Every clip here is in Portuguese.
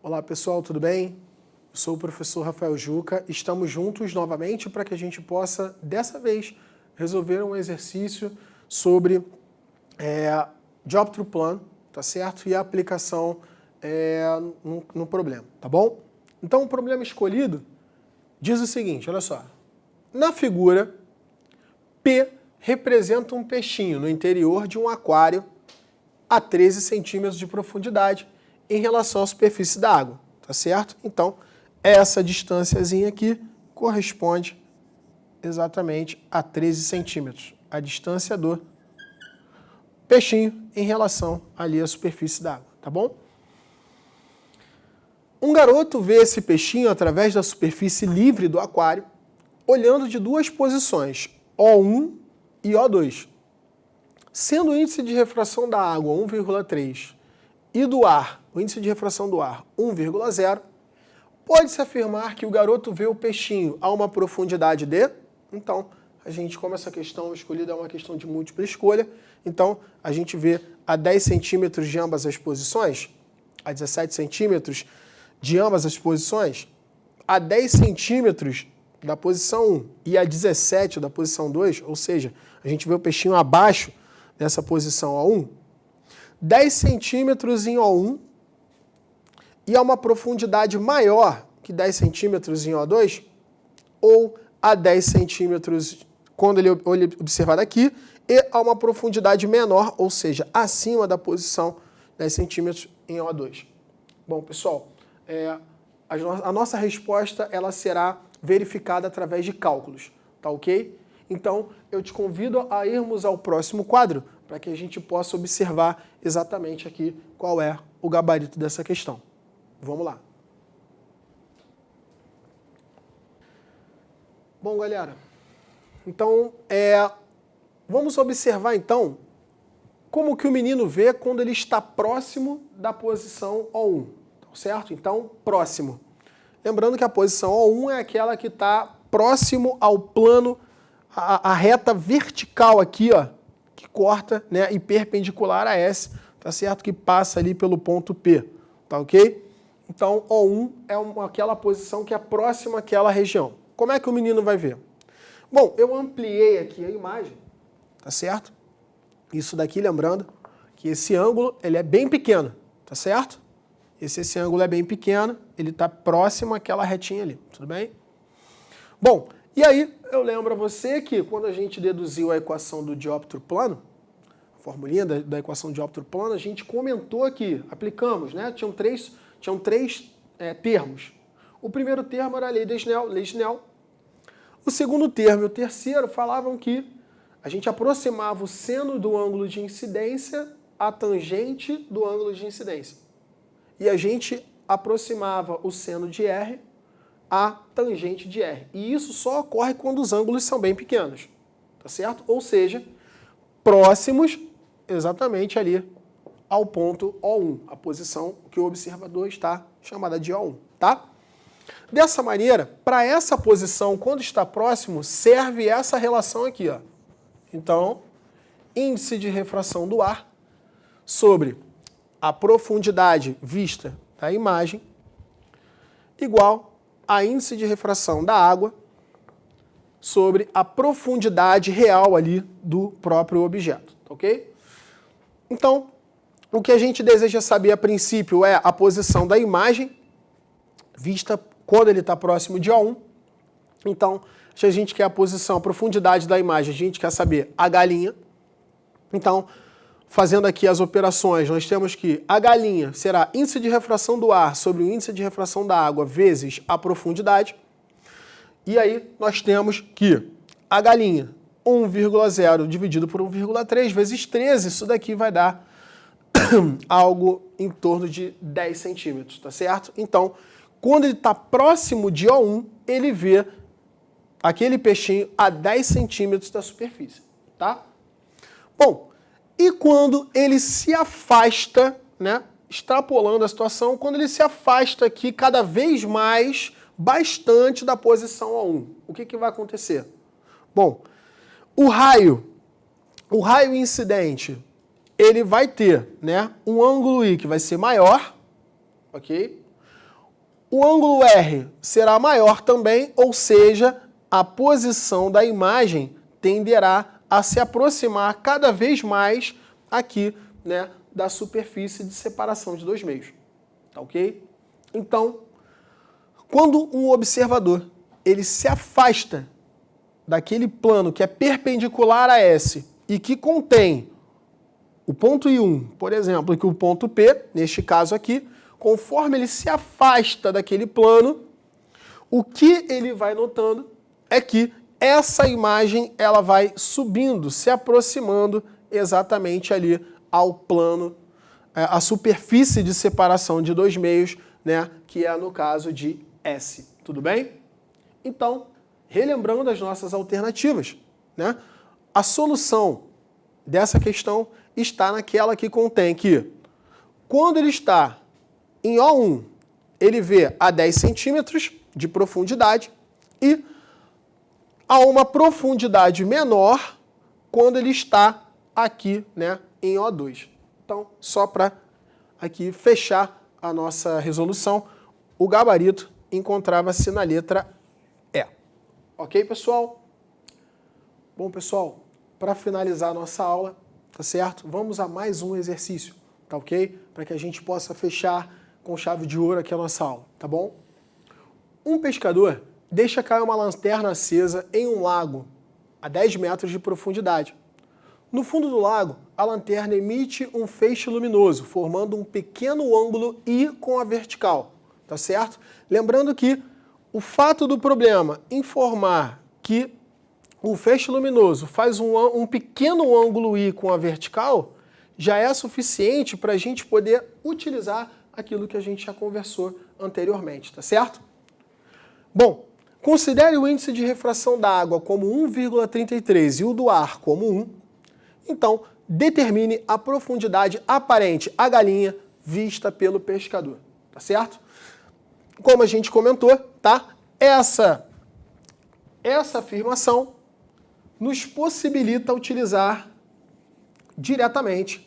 Olá pessoal, tudo bem? Eu sou o professor Rafael Juca. Estamos juntos novamente para que a gente possa, dessa vez, resolver um exercício sobre Job True Plan, tá certo? E a aplicação no problema, tá bom? Então o problema escolhido diz o seguinte, olha só. Na figura, P representa um peixinho no interior de um aquário a 13 centímetros de profundidade em relação à superfície da água, tá certo? Então, essa distânciazinha aqui corresponde exatamente a 13 centímetros, a distância do peixinho em relação ali à superfície da água, tá bom? Um garoto vê esse peixinho através da superfície livre do aquário, olhando de duas posições, O1 e O2. Sendo o índice de refração da água 1,3 e do ar, o índice de refração do ar 1,0, pode-se afirmar que o garoto vê o peixinho a uma profundidade de... Então, a gente, como essa questão escolhida é uma questão de múltipla escolha, então a gente vê a 10 centímetros de ambas as posições, a 17 centímetros de ambas as posições, a 10 centímetros da posição 1 e a 17 da posição 2, ou seja, a gente vê o peixinho abaixo dessa posição O1, 10 centímetros em O1 e a uma profundidade maior que 10 centímetros em O2, ou a 10 centímetros quando ele observar daqui, e a uma profundidade menor, ou seja, acima da posição 10 centímetros em O2. Bom, pessoal, a nossa resposta ela será verificada através de cálculos, tá ok? Então, eu te convido a irmos ao próximo quadro para que a gente possa observar exatamente aqui qual é o gabarito dessa questão. Vamos lá. Bom, galera, então, vamos observar, então, como que o menino vê quando ele está próximo da posição O1, certo? Então, próximo. Lembrando que a posição O1 é aquela que está próximo ao plano, a reta vertical aqui, ó, que corta, né, e perpendicular a S, tá certo? Que passa ali pelo ponto P, tá ok? Então, O1 é aquela posição que é próxima àquela região. Como é que o menino vai ver? Bom, eu ampliei aqui a imagem, tá certo? Isso daqui, lembrando que esse ângulo, ele é bem pequeno, tá certo? Esse ângulo é bem pequeno, ele está próximo àquela retinha ali, tudo bem? Bom, e aí eu lembro a você que quando a gente deduziu a equação do dióptero plano, a formulinha da equação de dióptero plano, a gente comentou aqui, aplicamos, né? Tinham três termos. O primeiro termo era a lei de Snell. O segundo termo e o terceiro falavam que a gente aproximava o seno do ângulo de incidência à tangente do ângulo de incidência. E a gente aproximava o seno de R à tangente de R. E isso só ocorre quando os ângulos são bem pequenos, tá certo? Ou seja, próximos exatamente ali ao ponto O1, a posição que o observador está chamada de O1, tá? Dessa maneira, para essa posição, quando está próximo, serve essa relação aqui, ó. Então, índice de refração do ar sobre a profundidade vista da imagem igual a índice de refração da água sobre a profundidade real ali do próprio objeto, ok? Então, o que a gente deseja saber a princípio é a posição da imagem vista quando ele está próximo de O1. Então, se a gente quer a posição, a profundidade da imagem, a gente quer saber a galinha. Então, fazendo aqui as operações, nós temos que a galinha será índice de refração do ar sobre o índice de refração da água vezes a profundidade. E aí nós temos que a galinha 1,0 dividido por 1,3 vezes 13, isso daqui vai dar algo em torno de 10 centímetros, tá certo? Então, quando ele está próximo de O1, ele vê aquele peixinho a 10 centímetros da superfície, tá? Bom, e quando ele se afasta, né, extrapolando a situação, quando ele se afasta aqui cada vez mais, bastante da posição O1, o que vai acontecer? Bom, o raio incidente, ele vai ter, né, um ângulo I que vai ser maior, ok? O ângulo R será maior também, ou seja, a posição da imagem tenderá a se aproximar cada vez mais aqui, né, da superfície de separação de dois meios. Tá ok? Então, quando um observador ele se afasta daquele plano que é perpendicular a S e que contém o ponto I1, por exemplo, e que o ponto P, neste caso aqui, conforme ele se afasta daquele plano, o que ele vai notando é que essa imagem ela vai subindo, se aproximando exatamente ali ao plano, a superfície de separação de dois meios, né, que é no caso de S. Tudo bem? Então, relembrando as nossas alternativas, né, a solução dessa questão está naquela que contém que, quando ele está em O1, ele vê a 10 centímetros de profundidade e a uma profundidade menor quando ele está aqui, né, em O2. Então, só para aqui fechar a nossa resolução, o gabarito encontrava-se na letra E. Ok, pessoal? Bom, pessoal, para finalizar a nossa aula, tá certo? Vamos a mais um exercício, tá ok? Para que a gente possa fechar com chave de ouro aqui a nossa aula, tá bom? Um pescador deixa cair uma lanterna acesa em um lago a 10 metros de profundidade. No fundo do lago, a lanterna emite um feixe luminoso, formando um pequeno ângulo I com a vertical, tá certo? Lembrando que o fato do problema informar que o feixe luminoso faz um pequeno ângulo I com a vertical, já é suficiente para a gente poder utilizar aquilo que a gente já conversou anteriormente, tá certo? Bom, considere o índice de refração da água como 1,33 e o do ar como 1. Então, determine a profundidade aparente à galinha vista pelo pescador, tá certo? Como a gente comentou, tá? Essa afirmação nos possibilita utilizar diretamente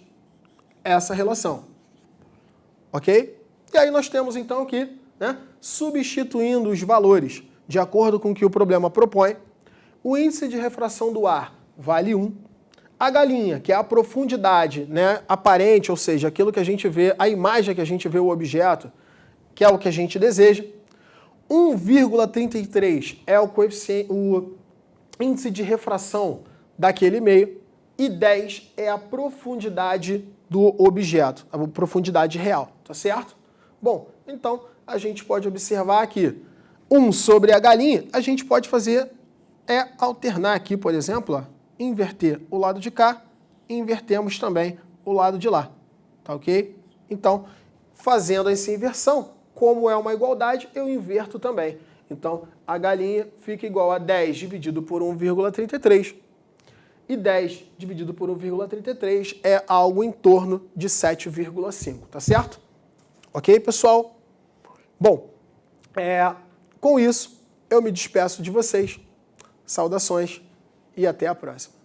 essa relação, ok? E aí nós temos então aqui, né, substituindo os valores de acordo com o que o problema propõe, o índice de refração do ar vale 1, a galinha, que é a profundidade, né, aparente, ou seja, aquilo que a gente vê, a imagem que a gente vê o objeto, que é o que a gente deseja, 1,33 é o coeficiente, o índice de refração daquele meio, e 10 é a profundidade do objeto, a profundidade real, tá certo? Bom, então a gente pode observar aqui 1 sobre a galinha, a gente pode fazer alternar aqui, por exemplo, ó, inverter o lado de cá e invertemos também o lado de lá, tá ok? Então, fazendo essa inversão, como é uma igualdade, eu inverto também. Então, a galinha fica igual a 10 dividido por 1,33 e 10 dividido por 1,33 é algo em torno de 7,5, tá certo? Ok, pessoal? Bom, com isso, eu me despeço de vocês. Saudações e até a próxima.